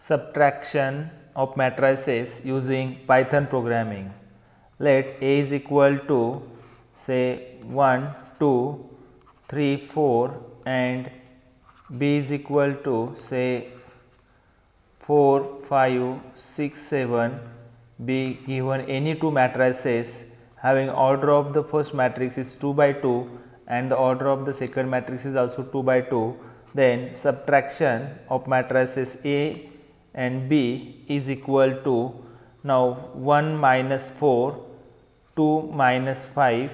subtraction of matrices using Python programming. Let A is equal to say 1, 2, 3, 4 and B is equal to say 4, 5, 6, 7 be given any two matrices having order of the first matrix is 2 by 2 and the order of the second matrix is also 2 by 2, then subtraction of matrices A and B is equal to now 1 minus 4, 2 minus 5,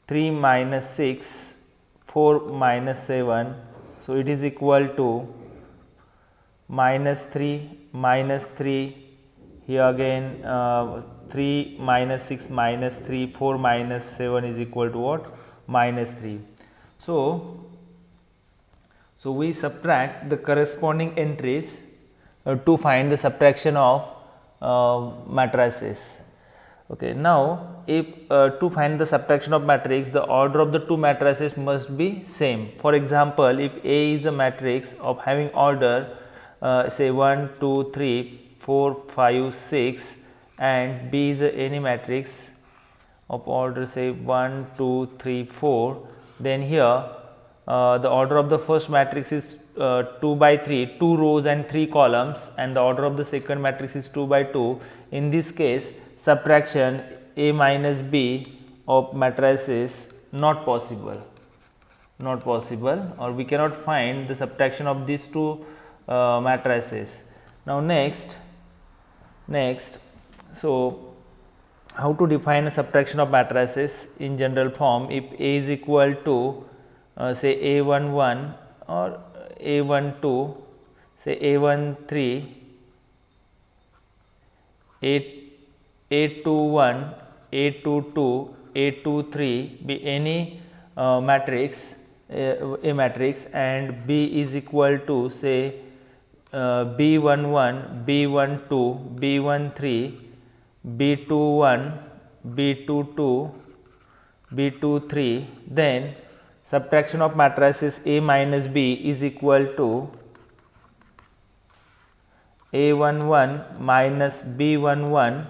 3 minus 6, 4 minus 7. So, it is equal to minus 3, here again 3 minus 6 minus 3, 4 minus 7 is equal to what? Minus 3. So, we subtract the corresponding entries to find the subtraction of matrices. Okay. Now, if to find the subtraction of matrix, the order of the two matrices must be same. For example, if A is a matrix of having order say 1, 2, 3, 4, 5, 6 and B is any matrix of order say 1, 2, 3, 4, then here the order of the first matrix is 2 by 3, 2 rows and 3 columns, and the order of the second matrix is 2 by 2. In this case, subtraction A minus B of matrices not possible, or we cannot find the subtraction of these two matrices. Now, next, so how to define a subtraction of matrices in general form? If A is equal to say A11 or A12, say A13, A21, A22, A23 be any matrix, a matrix, and B is equal to say B11, B12, B13, B21, B22, B23, then subtraction of matrices A minus B is equal to A11 minus B11,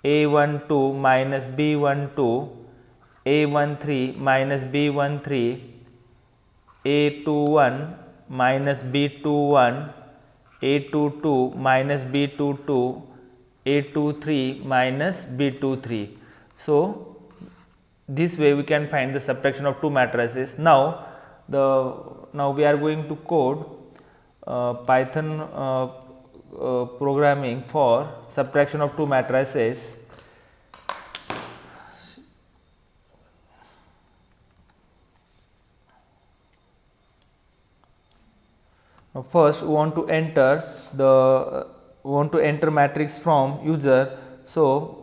A12 minus B12, A13 minus B13, A21 minus B21, A22 minus B22, A23 minus B23. So, this way we can find the subtraction of two matrices. Now, we are going to code Python programming for subtraction of two matrices. Now, first we want to enter matrix from user. So,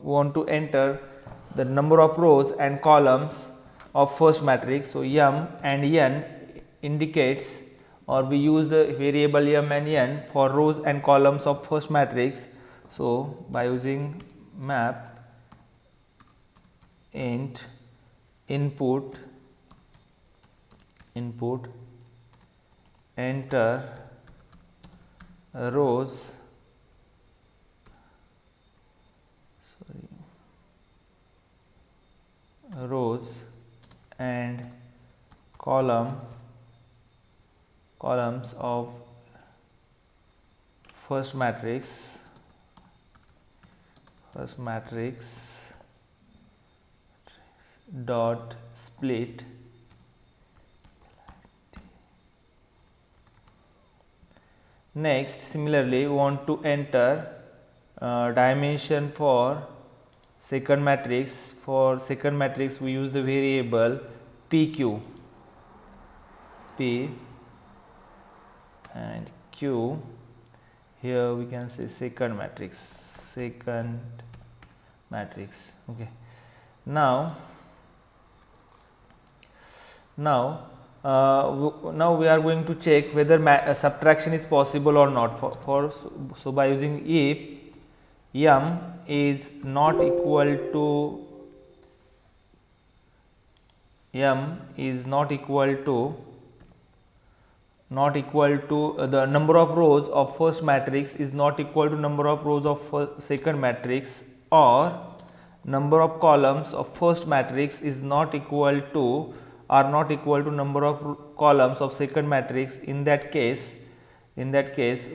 we want to enter the number of rows and columns of first matrix. So, m and n indicates, or we use the variable m and n for rows and columns of first matrix. So, by using map int input enter rows and columns of first matrix dot split next. Similarly, we want to enter dimension for second matrix. For second matrix, we use the variable pq, p and q. Here we can say second matrix. Okay. Now we are going to check whether subtraction is possible or not. So by using if m is not equal to not equal to the number of rows of first matrix is not equal to number of rows of second matrix, or number of columns of first matrix is not equal to number of columns of second matrix. In that case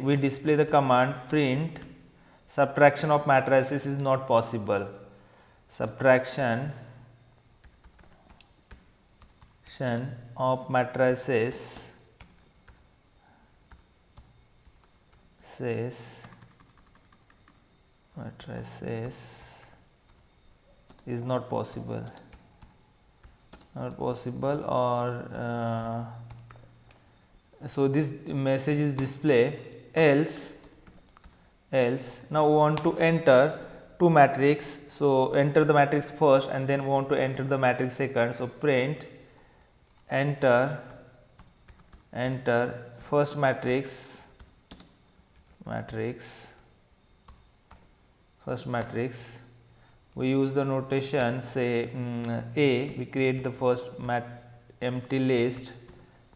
we display the command print subtraction of matrices is not possible. Subtraction of matrices is not possible, or so this message is display. Else now we want to enter two matrix, so enter the matrix first and then we want to enter the matrix second. So print enter first matrix, we use the notation say A, we create the first empty list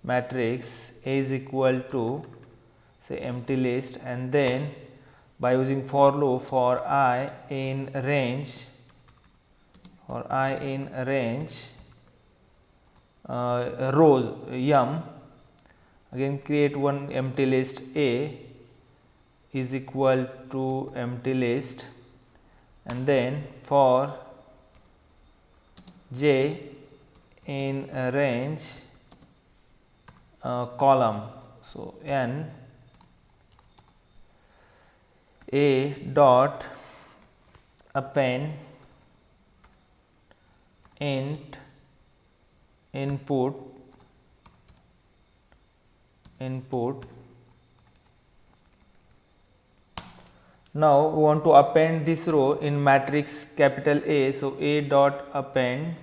matrix. A is equal to say empty list, and then by using for loop for I in range rows yum, again create one empty list. A is equal to empty list, and then for j in range column, so n A dot append int input Now we want to append this row in matrix capital A. So A dot append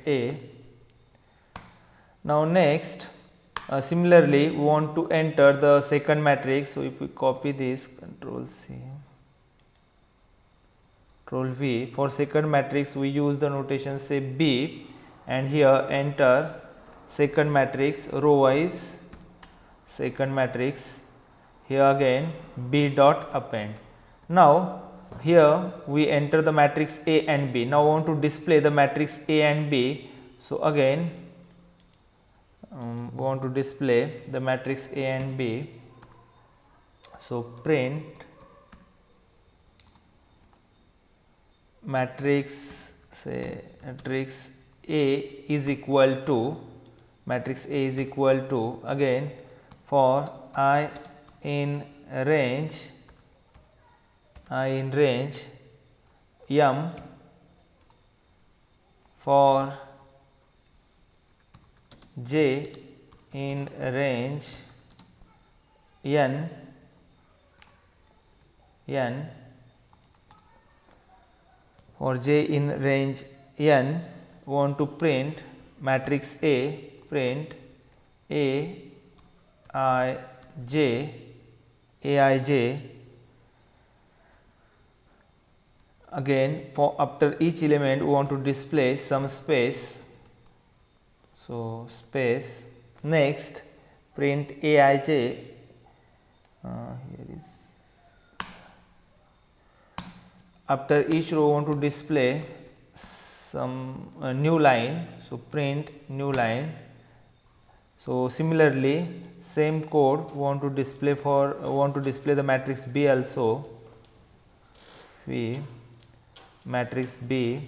A. Now next similarly we want to enter the second matrix. So if we copy this, Control C, Control V, for second matrix we use the notation say B, and here enter second matrix row wise second matrix. Here again B dot append. Now here we enter the matrix A and B. Now I want to display the matrix A and B. So again we want to display the matrix A and B. So print matrix A is equal to again for I in range m, for j in range n, for j in range n, want to print matrix A, print Aij, again for after each element we want to display some space. So space, next print Aij, here is, after each row want to display some new line. So print new line. So similarly same code want to display the matrix B also. Matrix B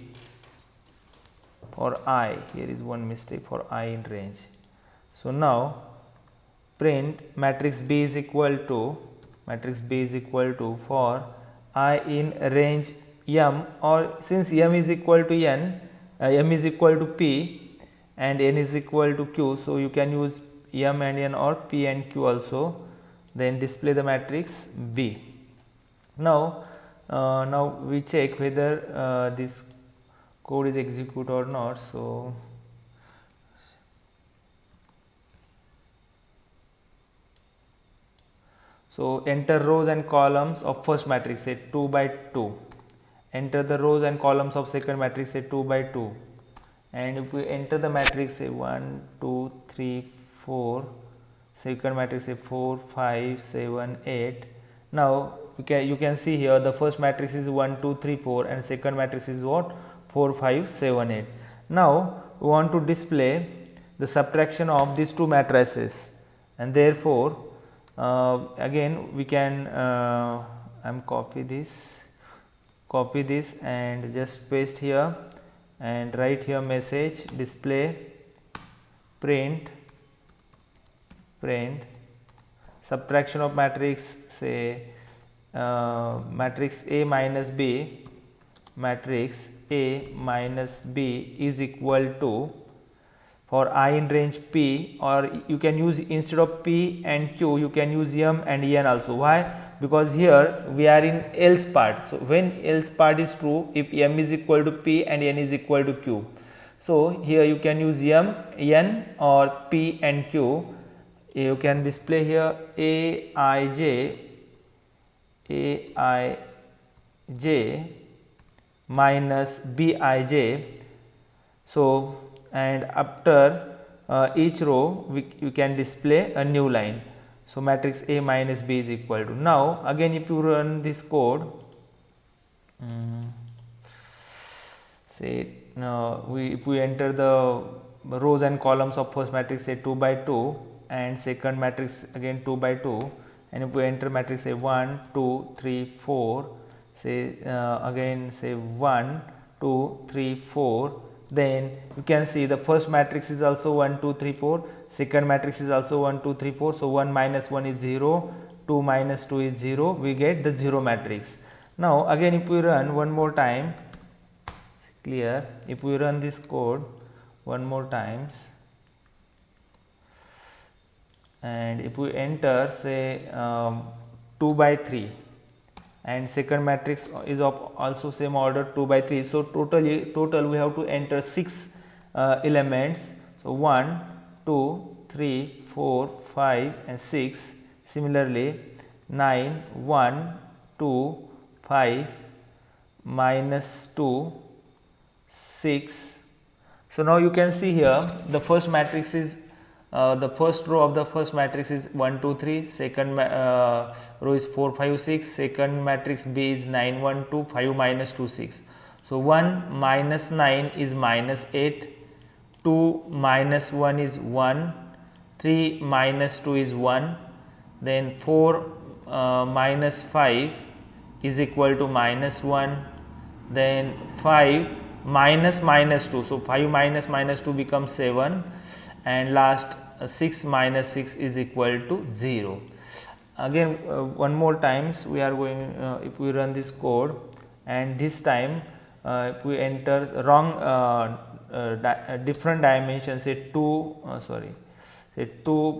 for I, here is one mistake, for I in range. So now print matrix B is equal to for I in range m, or since m is equal to n, m is equal to p and n is equal to q, so you can use m and n or p and q also, then display the matrix B. Now we check whether this code is executed or not. So enter rows and columns of first matrix say 2 by 2, enter the rows and columns of second matrix say 2 by 2, and if we enter the matrix say 1 2 3 4, second matrix is 4, 5, 7, 8. Now you can see here the first matrix is 1, 2, 3, 4 and second matrix is what? 4, 5, 7, 8. Now we want to display the subtraction of these two matrices, and therefore again we can copy this and just paste here and write here message display print subtraction of matrix, say matrix A minus B is equal to, for I in range P, or you can use instead of P and Q you can use M and N also. Why? Because here we are in else part. So when else part is true, if M is equal to P and N is equal to Q, so here you can use M, N or P and Q. You can display here Aij minus Bij. So and after each row you can display a new line. So matrix A minus B is equal to, now again if you run this code, say if we enter the rows and columns of first matrix, say 2 by 2 and second matrix again 2 by 2, and if we enter matrix say 1, 2, 3, 4, say again say 1, 2, 3, 4, then you can see the first matrix is also 1, 2, 3, 4, second matrix is also 1, 2, 3, 4. So 1 minus 1 is 0, 2 minus 2 is 0, we get the 0 matrix. Now again if we run one more time, clear, if we run this code one more times and if we enter say 2 by 3 and second matrix is of also same order 2 by 3. So total we have to enter 6 elements. So 1, 2, 3, 4, 5 and 6. Similarly 9, 1, 2, 5, minus 2, 6. So now you can see here the first matrix is the first row of the first matrix is 1, 2, 3, second row is 4, 5, 6, second matrix B is 9, 1, 2, 5 minus 2, 6. So 1 minus 9 is minus 8, 2 minus 1 is 1, 3 minus 2 is 1, then 4 minus 5 is equal to minus 1, then 5 minus minus 2, so 5 minus minus 2 becomes 7, and last 6 minus 6 is equal to 0. Again one more times we are going, if we run this code and this time if we enter wrong different dimensions, say 2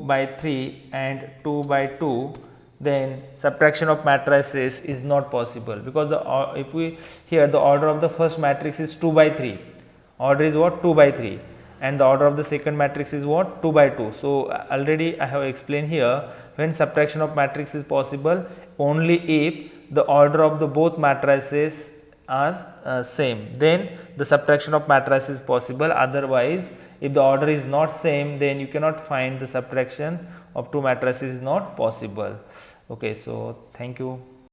by 3 and 2 by 2, then subtraction of matrices is not possible, because the if we here the order of the first matrix is 2 by 3, order is what 2 by 3, and the order of the second matrix is what 2 by 2. So already I have explained here, when subtraction of matrix is possible only if the order of the both matrices are same, then the subtraction of matrix is possible. Otherwise if the order is not same, then you cannot find the subtraction of two matrices is not possible. Okay, so thank you.